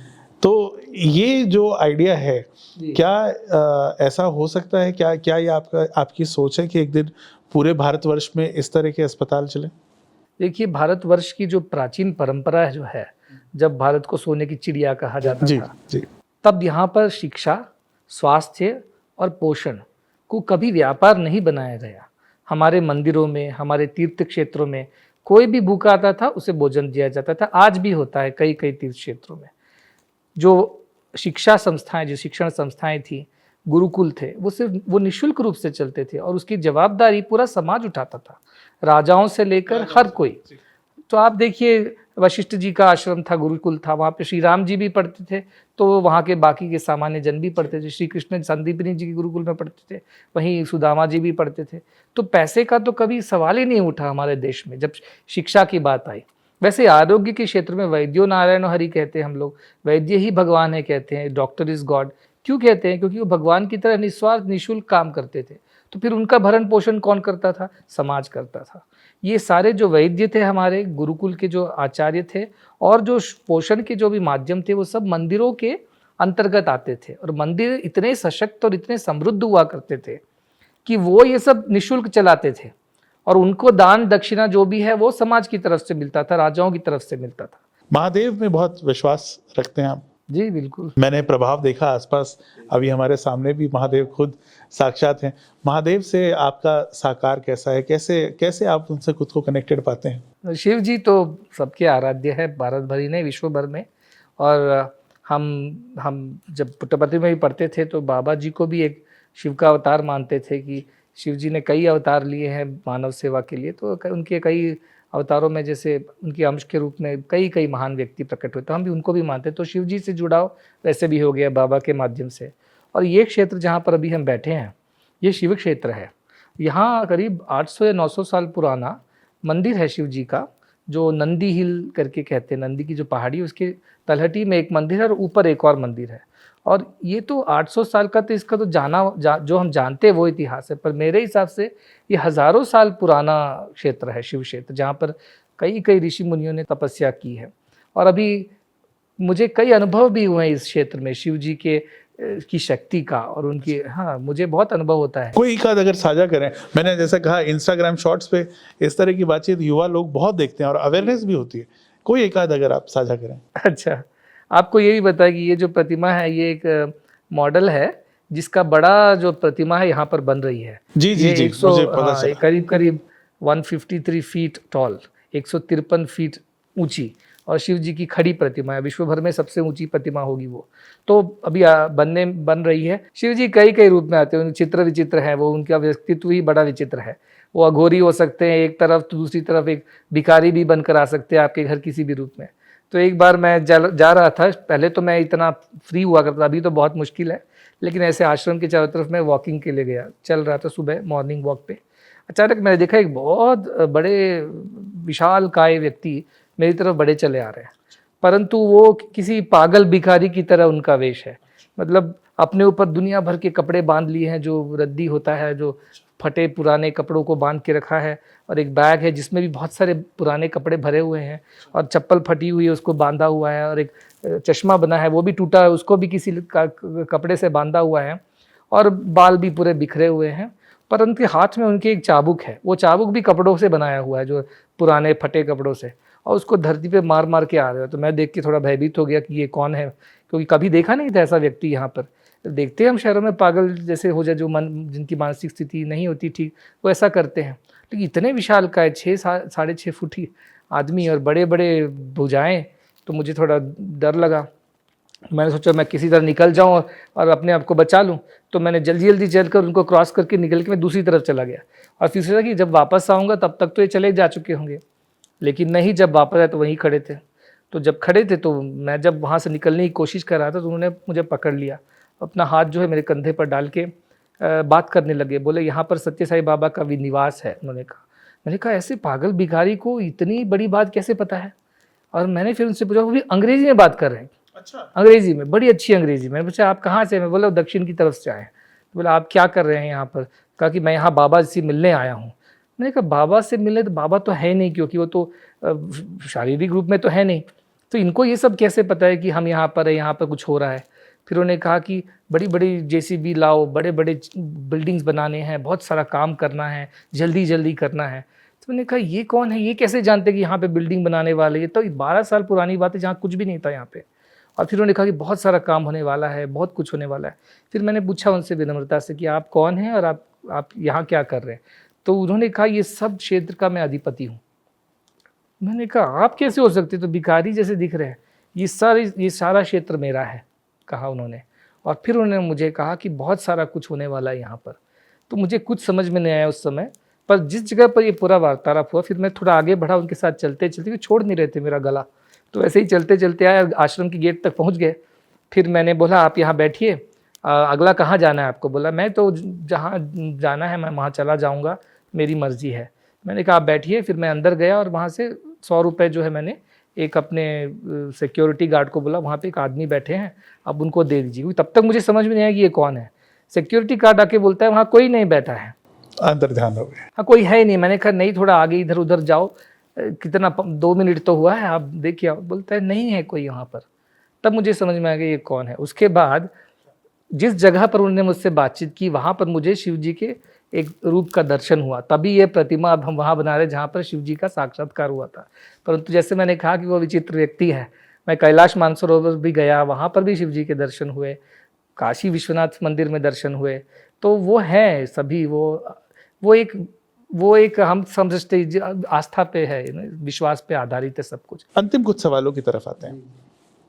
तो ये जो आइडिया है, जी। क्या ऐसा हो सकता है, क्या ये आपकी सोच है कि एक दिन पूरे भारतवर्ष में इस तरह के अस्पताल चले? देखिए, भारतवर्ष की जो प्राचीन परंपरा है, जो है, जब भारत को सोने की चिड़िया कहा जाता जी था, जी। तब यहाँ पर शिक्षा, स्वास्थ्य और पोषण को कभी व्यापार नहीं बनाया गया। हमारे मंदिरों में, हमारे तीर्थ क्षेत्रों में कोई भी भूखा आता था उसे भोजन दिया जाता था। आज भी होता है कई कई तीर्थ क्षेत्रों में। जो शिक्षा संस्थाएं, जो शिक्षण संस्थाएं थी, गुरुकुल थे, वो निःशुल्क रूप से चलते थे और उसकी जवाबदारी पूरा समाज उठाता था, राजाओं से लेकर हर कोई। तो आप देखिए, वशिष्ठ जी का आश्रम था, गुरुकुल था, वहाँ पे श्री राम जी भी पढ़ते थे, तो वहाँ के बाकी के सामान्य जन भी पढ़ते थे। श्री कृष्ण संदीपनी जी के गुरुकुल में पढ़ते थे, वहीं सुदामा जी भी पढ़ते थे। तो पैसे का तो कभी सवाल ही नहीं उठा हमारे देश में जब शिक्षा की बात आई। वैसे आरोग्य के क्षेत्र में वैद्यो नारायण हरि कहते हैं हम लोग, वैद्य ही भगवान है कहते हैं, डॉक्टर इज गॉड। क्यों कहते हैं? क्योंकि वो भगवान की तरह निस्वार्थ निःशुल्क काम करते थे। तो फिर उनका भरण पोषण कौन करता था? समाज करता था। ये सारे जो वैद्य थे, हमारे गुरुकुल के जो आचार्य थे, और जो पोषण के जो भी माध्यम थे, वो सब मंदिरों के अंतर्गत आते थे। और मंदिर इतने सशक्त और इतने समृद्ध हुआ करते थे कि वो ये सब निःशुल्क चलाते थे, और उनको दान दक्षिणा जो भी है वो समाज की तरफ से मिलता था, राजाओं की तरफ से मिलता था। महादेव में बहुत विश्वास रखते हैं आप? जी बिल्कुल। मैंने प्रभाव देखा आसपास, अभी हमारे सामने भी महादेव खुद साक्षात हैं। महादेव से आपका साकार कैसा है? कैसे आप उनसे खुद को कनेक्टेड पाते हैं? शिव जी तो सबके आराध्य है, भारत भर ही नहीं, विश्व भर में। और हम जब पुट्टपर्ती में भी पढ़ते थे तो बाबा जी को भी एक शिव का अवतार मानते थे कि शिव जी ने कई अवतार लिए हैं मानव सेवा के लिए। तो उनके कई अवतारों में, जैसे उनके अंश के रूप में कई कई महान व्यक्ति प्रकट हुए, तो हम भी उनको भी मानते। तो शिव जी से जुड़ाव वैसे भी हो गया बाबा के माध्यम से। और ये क्षेत्र जहाँ पर अभी हम बैठे हैं, ये शिव क्षेत्र है। यहाँ करीब 800 या 900 साल पुराना मंदिर है शिव जी का, जो नंदी हिल करके कहते हैं। नंदी की जो पहाड़ी, उसके तलहटी में एक मंदिर है और ऊपर एक और मंदिर है। और ये तो 800 साल का, तो इसका तो जो हम जानते हैं वो इतिहास है, पर मेरे हिसाब से ये हज़ारों साल पुराना क्षेत्र है, शिव क्षेत्र, जहाँ पर कई कई ऋषि मुनियों ने तपस्या की है, और अभी मुझे कई अनुभव भी हुए हैं इस क्षेत्र में शिव जी के की शक्ति का, और उनकी, हाँ, मुझे बहुत अनुभव होता है। कोई एक आध अगर साझा करें, मैंने जैसे कहा इंस्टाग्राम शॉर्ट्स पे इस तरह की बातचीत युवा लोग बहुत देखते हैं और अवेयरनेस भी होती है, कोई एक आध अगर आप साझा करें। अच्छा, आपको ये भी बताया कि ये जो प्रतिमा है ये एक मॉडल है जिसका बड़ा जो प्रतिमा है यहाँ पर बन रही है। जी जी ये जी, 100, मुझे पता हाँ, चला। करीब करीब 153 फीट टॉल, 153 फीट ऊंची, और शिव जी की खड़ी प्रतिमा है, विश्व भर में सबसे ऊंची प्रतिमा होगी वो। तो अभी बन रही है। शिव जी कई कई रूप में आते हैं, चित्र विचित्र है वो, उनका व्यक्तित्व ही बड़ा विचित्र है। वो अघोरी हो सकते हैं एक तरफ, तो दूसरी तरफ एक भिखारी भी बनकर आ सकते हैं आपके घर किसी भी रूप में। तो एक बार मैं जा रहा था, पहले तो मैं इतना फ्री हुआ करता, अभी तो बहुत मुश्किल है, लेकिन ऐसे आश्रम के चारों तरफ मैं वॉकिंग के लिए गया, चल रहा था सुबह मॉर्निंग वॉक पे। अचानक मैंने देखा एक बहुत बड़े विशाल काय व्यक्ति मेरी तरफ बड़े चले आ रहे हैं, परंतु वो किसी पागल भिखारी की तरह उनका वेश है। मतलब अपने ऊपर दुनिया भर के कपड़े बांध लिए हैं, जो रद्दी होता है, जो फटे पुराने कपड़ों को बांध के रखा है, और एक बैग है जिसमें भी बहुत सारे पुराने कपड़े भरे हुए हैं, और चप्पल फटी हुई है उसको बांधा हुआ है, और एक चश्मा बना है वो भी टूटा है, उसको भी किसी कपड़े से बांधा हुआ है, और बाल भी पूरे बिखरे हुए हैं। पर उनके हाथ में उनके एक चाबुक है, वो चाबुक भी कपड़ों से बनाया हुआ है, जो पुराने फटे कपड़ों से, और उसको धरती पे मार मार के आ रहे हो। तो मैं देख के थोड़ा भयभीत हो गया कि ये कौन है, क्योंकि कभी देखा नहीं था ऐसा व्यक्ति यहाँ पर। देखते हैं हम शहरों में पागल जैसे हो जाए, जो जिनकी मानसिक स्थिति नहीं होती ठीक, वो ऐसा करते हैं, लेकिन इतने विशाल काय 6-6.5 फुट ही आदमी और बड़े बड़े भुजाएं, तो मुझे थोड़ा डर लगा। मैंने सोचा मैं किसी तरह निकल जाऊं और अपने आप को बचा लूं, तो मैंने जल्दी जल्दी चलकर उनको क्रॉस करके निकल के मैं दूसरी तरफ चला गया, और फिर सोचा कि जब वापस आऊँगा तब तक तो ये चले जा चुके होंगे, लेकिन नहीं, जब वापस आए तो वहीं खड़े थे। तो जब खड़े थे तो मैं जब वहाँ से निकलने की कोशिश कर रहा था, तो उन्होंने मुझे पकड़ लिया, अपना हाथ जो है मेरे कंधे पर डाल के बात करने लगे। बोले यहाँ पर सत्य साई बाबा का भी निवास है, उन्होंने कहा। मैंने कहा ऐसे पागल भिखारी को इतनी बड़ी बात कैसे पता है? और मैंने फिर उनसे पूछा, वो भी अंग्रेजी में बात कर रहे हैं। अच्छा, अंग्रेजी में, बड़ी अच्छी अंग्रेजी। मैंने पूछा आप कहाँ से? मैं बोला दक्षिण की तरफ से आए। तो बोला आप क्या कर रहे हैं यहाँ पर? कहा कि मैं यहाँ बाबा से मिलने आया हूँ। मैंने कहा बाबा से मिलने? तो बाबा तो है नहीं, क्योंकि वो तो शारीरिक रूप में तो है नहीं, तो इनको ये सब कैसे पता है कि हम यहाँ पर है, यहाँ पर कुछ हो रहा है? फिर उन्होंने कहा कि बड़ी बड़ी JCB लाओ, बड़े बड़े बिल्डिंग्स बनाने हैं, बहुत सारा काम करना है, जल्दी जल्दी करना है। तो मैंने कहा ये कौन है, ये कैसे जानते कि यहाँ पे बिल्डिंग बनाने वाले? ये तो 12 साल पुरानी बात है, जहाँ कुछ भी नहीं था यहाँ पे। और फिर उन्होंने कहा कि बहुत सारा काम होने वाला है, बहुत कुछ होने वाला है। फिर मैंने पूछा उनसे विनम्रता से कि आप कौन हैं और आप यहाँ क्या कर रहे हैं? तो उन्होंने कहा ये सब क्षेत्र का मैं अधिपति हूँ। मैंने कहा आप कैसे हो सकते? तो भिखारी जैसे दिख रहे हैं, ये सारा क्षेत्र मेरा है, कहा उन्होंने। और फिर उन्होंने मुझे कहा कि बहुत सारा कुछ होने वाला है यहाँ पर। तो मुझे कुछ समझ में नहीं आया उस समय, पर जिस जगह पर ये पूरा वार्तालाप हुआ, फिर मैं थोड़ा आगे बढ़ा उनके साथ चलते चलते, छोड़ नहीं रहे थे मेरा गला, तो ऐसे ही चलते चलते आए, आश्रम की गेट तक पहुँच गए। फिर मैंने बोला आप यहाँ बैठिए, अगला कहाँ जाना है आपको? बोला मैं तो जहाँ जाना है मैं वहाँ चला जाऊँगा, मेरी मर्जी है। मैंने कहा आप बैठिए। फिर मैं अंदर गया और वहाँ से 100 रुपये जो है मैंने एक अपने सिक्योरिटी गार्ड को बोला, वहाँ पे एक आदमी बैठे हैं, अब उनको दे दीजिए, क्योंकि तब तक मुझे समझ में नहीं आया कि ये कौन है। सिक्योरिटी गार्ड आके बोलता है वहाँ कोई नहीं बैठा है। अंदर ध्यान हो गया, हाँ कोई है ही नहीं। मैंने कहा नहीं, थोड़ा आगे इधर उधर जाओ, कितना 2 मिनट तो हुआ है, आप देखिए। बोलता है नहीं है कोई यहाँ पर। तब मुझे समझ में आ गया ये कौन है। उसके बाद जिस जगह पर उन्होंने मुझसे बातचीत की, वहाँ पर मुझे शिव जी के एक रूप का दर्शन हुआ। तभी ये प्रतिमा अब हम वहाँ बना रहे जहाँ पर शिव जी का साक्षात्कार हुआ था। परंतु जैसे मैंने कहा कि वो विचित्र व्यक्ति है, मैं कैलाश मानसरोवर भी गया, वहाँ पर भी शिव जी के दर्शन हुए, काशी विश्वनाथ मंदिर में दर्शन हुए। तो वो है सभी, वो एक हम समझते आस्था पे है, विश्वास पे आधारित है सब कुछ। अंतिम कुछ सवालों की तरफ आते हैं।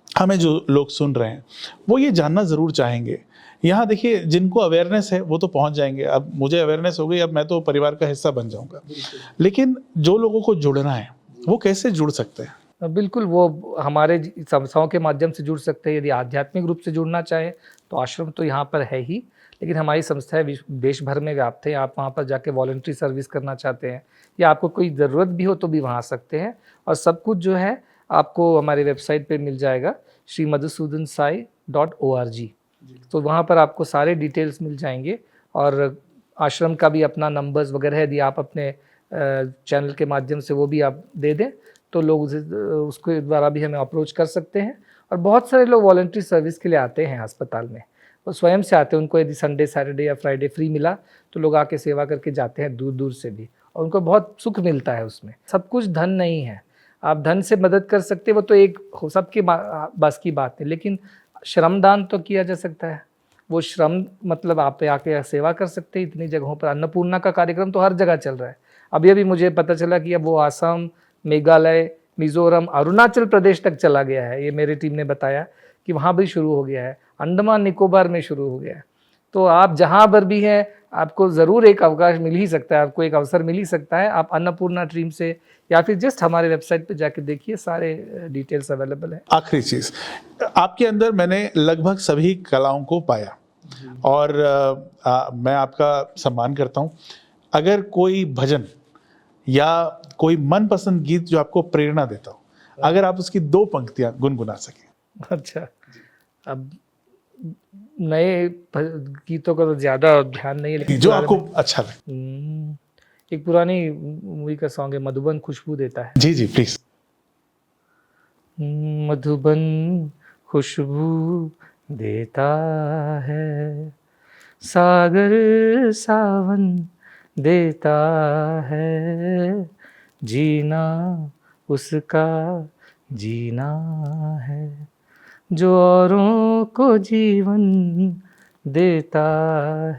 हमें जो लोग सुन रहे हैं वो ये जानना ज़रूर चाहेंगे। यहाँ देखिए, जिनको अवेयरनेस है वो तो पहुँच जाएंगे, अब मुझे अवेयरनेस हो गई, अब मैं तो परिवार का हिस्सा बन जाऊँगा। लेकिन जो लोगों को जुड़ना है वो कैसे जुड़ सकते हैं? बिल्कुल, वो हमारे संस्थाओं के माध्यम से जुड़ सकते हैं। यदि आध्यात्मिक रूप से जुड़ना चाहे तो आश्रम तो यहाँ पर है ही, लेकिन हमारी संस्थाएं देश भर में व्याप्त है। आप वहाँ पर जाके वॉलंटरी सर्विस करना चाहते हैं या आपको कोई ज़रूरत भी हो तो भी वहाँ आ सकते हैं। और सब कुछ जो है आपको हमारे वेबसाइट पे मिल जाएगा, srimadhusudhansai.org। तो वहाँ पर आपको सारे डिटेल्स मिल जाएंगे, और आश्रम का भी अपना नंबर्स वगैरह है। यदि आप अपने चैनल के माध्यम से वो भी आप दे दें तो लोग उसके द्वारा भी हमें अप्रोच कर सकते हैं। और बहुत सारे लोग वॉलंटरी सर्विस के लिए आते हैं अस्पताल में, वो स्वयं से आते हैं। उनको यदि संडे सैटरडे या फ्राइडे फ्री मिला तो लोग आके सेवा करके जाते हैं दूर दूर से भी, और उनको बहुत सुख मिलता है उसमें। सब कुछ धन नहीं है, आप धन से मदद कर सकते, वो तो एक हो सबके बस की बात है, लेकिन श्रमदान तो किया जा सकता है। वो श्रम मतलब आप आके सेवा कर सकते हैं इतनी जगहों पर। अन्नपूर्णा का कार्यक्रम तो हर जगह चल रहा है। अभी अभी मुझे पता चला कि अब वो आसाम, मेघालय, मिज़ोरम, अरुणाचल प्रदेश तक चला गया है। ये मेरी टीम ने बताया कि वहाँ भी शुरू हो गया है, अंडमान निकोबार में शुरू हो गया है। तो आप जहाँ पर भी हैं आपको ज़रूर एक अवकाश मिल ही सकता है, आपको एक अवसर मिल ही सकता है। आप अन्नपूर्णा टीम से या फिर जस्ट हमारे वेबसाइट पे जाके देखिए, सारे डिटेल्स अवेलेबल है। आखिरी चीज, आपके अंदर मैंने लगभग सभी कलाओं को पाया और मैं आपका सम्मान करता हूँ। अगर कोई भजन या कोई मनपसंद गीत जो आपको प्रेरणा देता हो, अगर आप उसकी 2 पंक्तियां गुनगुना सकें। अच्छा, अब नए गीतों का तो ज़्यादा ध्यान नहीं है, लेकिन जो आपको अच्छा लगे। एक पुरानी मूवी का सॉन्ग है, मधुबन खुशबू देता है। जी जी प्लीज। मधुबन खुशबू देता है, सागर सावन देता है, जीना उसका जीना है, जो औरों को जीवन देता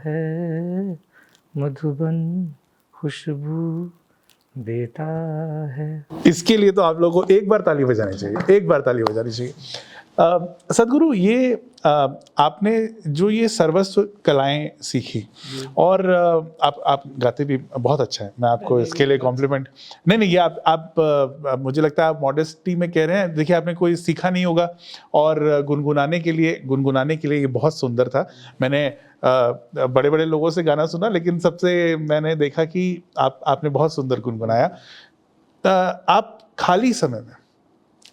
है, मधुबन खुशबू देता है। इसके लिए तो आप लोगों को एक बार ताली बजानी चाहिए, एक बार ताली बजानी चाहिए। सदगुरु, ये आपने जो ये सर्वस्व कलाएं सीखी और आप गाते भी बहुत अच्छा है, मैं आपको इसके लिए कॉम्प्लीमेंट नहीं, ये आप मुझे लगता है आप मॉडेस्टी में कह रहे हैं। देखिए, आपने कोई सीखा नहीं होगा और गुनगुनाने के लिए ये बहुत सुंदर था। मैंने बड़े बड़े लोगों से गाना सुना, लेकिन सबसे मैंने देखा कि आपने बहुत सुंदर गुनगुनाया। आप खाली समय में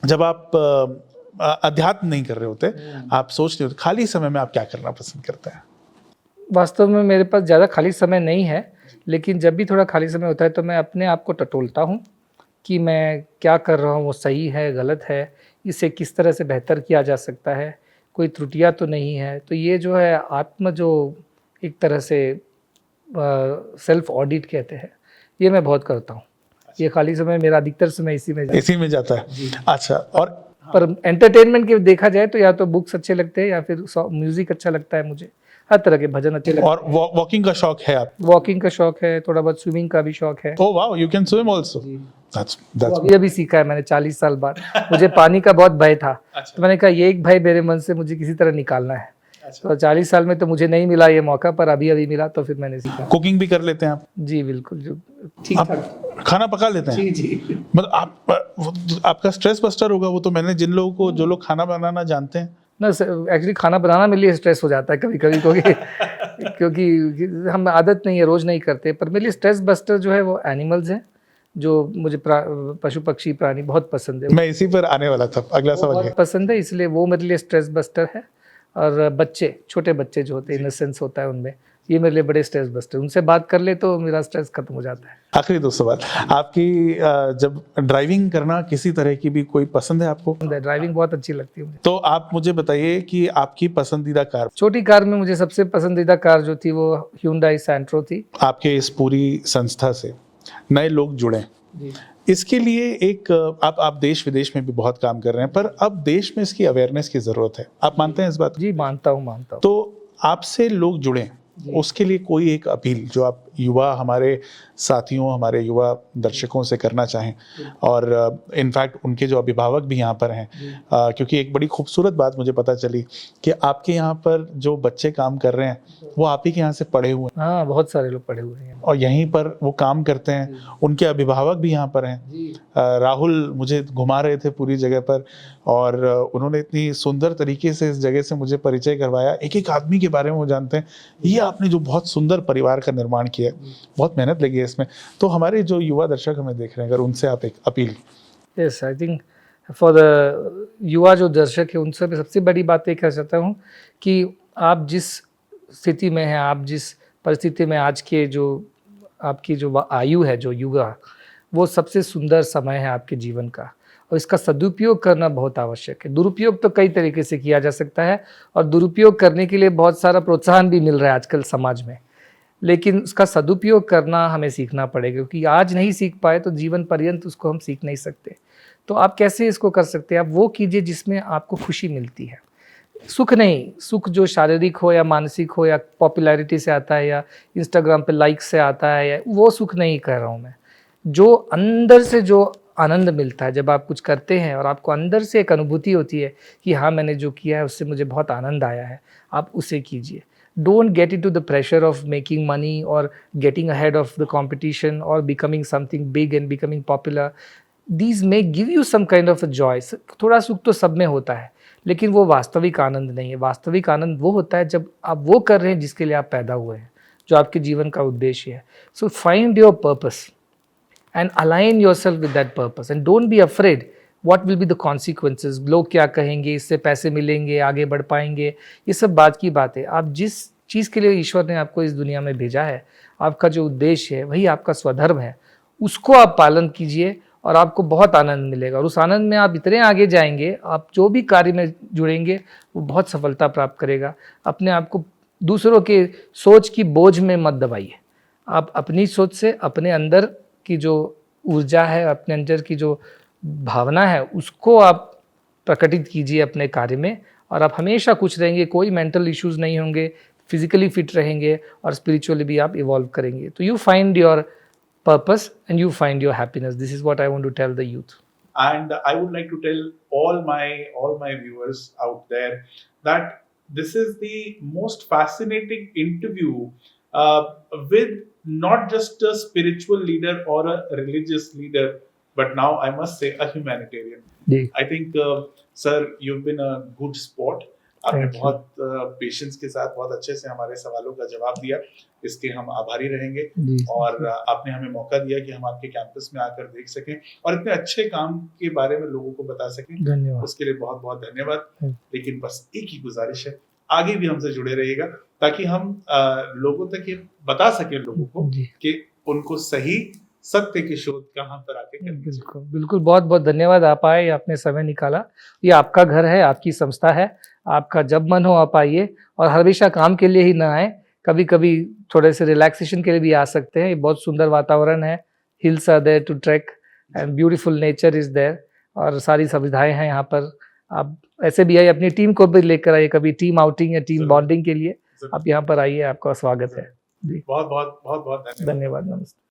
जब आप अध्यात्म नहीं कर रहे होते, आप सोच रहे होते, खाली समय में आप क्या करना पसंद करते हैं? वास्तव में मेरे पास ज़्यादा खाली समय नहीं है, लेकिन जब भी थोड़ा खाली समय होता है तो मैं अपने आप को टटोलता हूँ कि मैं क्या कर रहा हूँ, वो सही है, गलत है, इसे किस तरह से बेहतर किया जा सकता है, कोई त्रुटियाँ तो नहीं है। तो ये जो है आत्म, जो एक तरह से सेल्फ ऑडिट कहते हैं, ये मैं बहुत करता हूँ। ये खाली समय मेरा अधिकतर समय इसी में जाता है। अच्छा, और पर एंटरटेनमेंट के देखा जाए तो या तो बुक्स अच्छे लगते हैं या फिर म्यूजिक अच्छा लगता है मुझे, हर तरह के भजन अच्छे लगते हैं। और वॉकिंग का शौक है आप? वॉकिंग का शौक है, थोड़ा बहुत स्विमिंग का भी शौक है। Oh wow, you can swim also. That's अभी सीखा है मैंने 40 साल बाद। मुझे पानी का बहुत भय था। तो मैंने कहा ये एक भय मेरे मन से मुझे किसी तरह निकालना है। तो 40 साल में तो मुझे नहीं मिला ये मौका, पर अभी मिला तो फिर मैंने सीखा। कुकिंग भी कर लेते हैं आप? जी बिल्कुल, जो ठीक ठाक खाना पका लेते हैं? जी। मतलब आपका स्ट्रेस बस्टर होगा वो तो। मैंने जो लोग खाना बनाना जानते हैं ना, एक्चुअली खाना बनाना मेरे लिए स्ट्रेस हो जाता है कभी कभी, क्योंकि हम आदत नहीं है, रोज नहीं करते। पर मेरे लिए स्ट्रेस बस्टर जो है वो एनिमल्स हैं, जो मुझे पशु पक्षी प्राणी बहुत पसंद है। मैं इसी पर आने वाला था, अगला सवाल बहुत पसंद है, इसलिए वो मेरे लिए स्ट्रेस बस्टर है। और बच्चे, छोटे बच्चे जो होते हैं, इनोसेंस होता है उनमें, ये मेरे लिए बड़े स्ट्रेस बस्टर। उनसे बात कर ले तो मेरा स्ट्रेस खत्म हो जाता है। आखिरी 2 सवाल, आपकी जब ड्राइविंग करना किसी तरह की भी कोई पसंद है आपको? ड्राइविंग बहुत अच्छी लगती है मुझे। तो आप मुझे बताइए कि आपकी पसंदीदा कार? छोटी कार में मुझे सबसे पसंदीदा कार जो थी वो Hyundai Santro थी। आपके इस पूरी संस्था से नए लोग जुड़े, इसके लिए एक आप देश विदेश में भी बहुत काम कर रहे हैं, पर अब देश में इसकी अवेयरनेस की जरूरत है। आप मानते हैं इस बात? जी मानता हूँ। तो आपसे लोग जुड़े, उसके लिए कोई एक अपील जो आप युवा, हमारे साथियों, हमारे युवा दर्शकों से करना चाहें, और इनफैक्ट उनके जो अभिभावक भी यहाँ पर हैं, क्योंकि एक बड़ी खूबसूरत बात मुझे पता चली कि आपके यहाँ पर जो बच्चे काम कर रहे हैं वो आप ही के यहाँ से पढ़े हुए हैं। हाँ, बहुत सारे लोग पढ़े हुए हैं और यहीं पर वो काम करते हैं, उनके अभिभावक भी यहाँ पर हैं। राहुल मुझे घुमा रहे थे पूरी जगह पर, और उन्होंने इतनी सुंदर तरीके से इस जगह से मुझे परिचय करवाया। एक एक आदमी के बारे में वो जानते हैं। ये आपने जो बहुत सुंदर परिवार का निर्माण किया, बहुत मेहनत लगी है इसमें। तो हमारे जो युवा दर्शक हमें देख रहे हैं, अगर उनसे आप एक appeal. Yes, I think for the युवा जो दर्शक है उनसे मैं सबसे बड़ी बात ये कह सकता हूँ कि आप जिस स्थिति में हैं, आप जिस परिस्थिति में आज के जो आपकी जो आयु है, जो युवा, वो सबसे सुंदर समय है आपके जीवन का, और इसका सदुपयोग करना बहुत आवश्यक है। दुरुपयोग तो कई तरीके से किया जा सकता है, और दुरुपयोग करने के लिए बहुत सारा प्रोत्साहन भी मिल रहा है आजकल समाज में, लेकिन उसका सदुपयोग करना हमें सीखना पड़ेगा, क्योंकि आज नहीं सीख पाए तो जीवन पर्यंत उसको हम सीख नहीं सकते। तो आप कैसे इसको कर सकते हैं? आप वो कीजिए जिसमें आपको खुशी मिलती है। सुख नहीं, सुख जो शारीरिक हो या मानसिक हो, या पॉपुलैरिटी से आता है, या इंस्टाग्राम पे लाइक से आता है, या वो सुख नहीं कह रहा हूँ मैं। जो अंदर से जो आनंद मिलता है जब आप कुछ करते हैं और आपको अंदर से एक अनुभूति होती है कि हाँ, मैंने जो किया है उससे मुझे बहुत आनंद आया है, आप उसे कीजिए। Don't get into the pressure of making money or getting ahead of the competition or becoming something big and becoming popular. These may give you some kind of a joy. थोड़ा सुख तो सब में होता है, लेकिन वो वास्तविक आनंद नहीं है। वास्तविक आनंद वो होता है जब आप वो कर रहे हैं जिसके लिए आप पैदा हुए हैं, जो आपके जीवन का उद्देश्य है। So find your purpose and align yourself with that purpose, and don't be afraid what will be the consequences. लोग क्या कहेंगे, इससे पैसे मिलेंगे, आगे बढ़ पाएंगे, ये सब बात की बात है। आप जिस चीज़ के लिए ईश्वर ने आपको इस दुनिया में भेजा है, आपका जो उद्देश्य है, वही आपका स्वधर्म है, उसको आप पालन कीजिए और आपको बहुत आनंद मिलेगा। और उस आनंद में आप इतने आगे जाएंगे, आप जो भी कार्य में जुड़ेंगे वो बहुत सफलता प्राप्त करेगा। अपने आप को दूसरों के सोच की बोझ में मत दबाइए। आप अपनी सोच से, अपने अंदर की जो ऊर्जा है, अपने अंदर की जो भावना है, उसको आप प्रकटित कीजिए अपने कार्य में, और आप हमेशा खुश रहेंगे। कोई मेंटल इश्यूज नहीं होंगे, फिजिकली फिट रहेंगे, और स्पिरिचुअली भी आप इवॉल्व करेंगे। तो you find your purpose and you find your happiness. This is what I want to tell the youth. And I would like to tell all my viewers out there that this is the most fascinating interview with not just a spiritual leader or a religious leader, but now I must say a humanitarian. I think, sir, you've been a good sport. आपने बहुत पेशेंस के साथ बहुत अच्छे से हमारे सवालों का जवाब दिया, इसके हम आभारी रहेंगे। और आपने हमें मौका दिया कि हम आपके कैंपस में आकर देख सकें और इतने अच्छे काम के बारे में लोगों को बता सकें, उसके लिए बहुत बहुत धन्यवाद। लेकिन बस एक ही गुजारिश है, आगे भी हमसे जुड़े रहिएगा ताकि हम लोगों तक ये बता सकें लोगों को कि उनको सही सत्य की शोध कहाँ पर आके करनी। बिल्कुल बिल्कुल, बहुत बहुत धन्यवाद, आप आए, आपने समय निकाला। ये आपका घर है, आपकी संस्था है, आपका जब मन हो आप आइए, और हमेशा काम के लिए ही ना आए, कभी कभी थोड़े से रिलैक्सेशन के लिए भी आ सकते हैं। ये बहुत सुंदर वातावरण है, hills are there to trek and beautiful nature is there, और सारी सुविधाएं हैं यहाँ पर। आप ऐसे भी आइए, अपनी टीम को भी लेकर आइए, कभी टीम आउटिंग या टीम बॉन्डिंग के लिए आप यहाँ पर आइए, आपका स्वागत है। बहुत बहुत बहुत बहुत धन्यवाद, नमस्ते।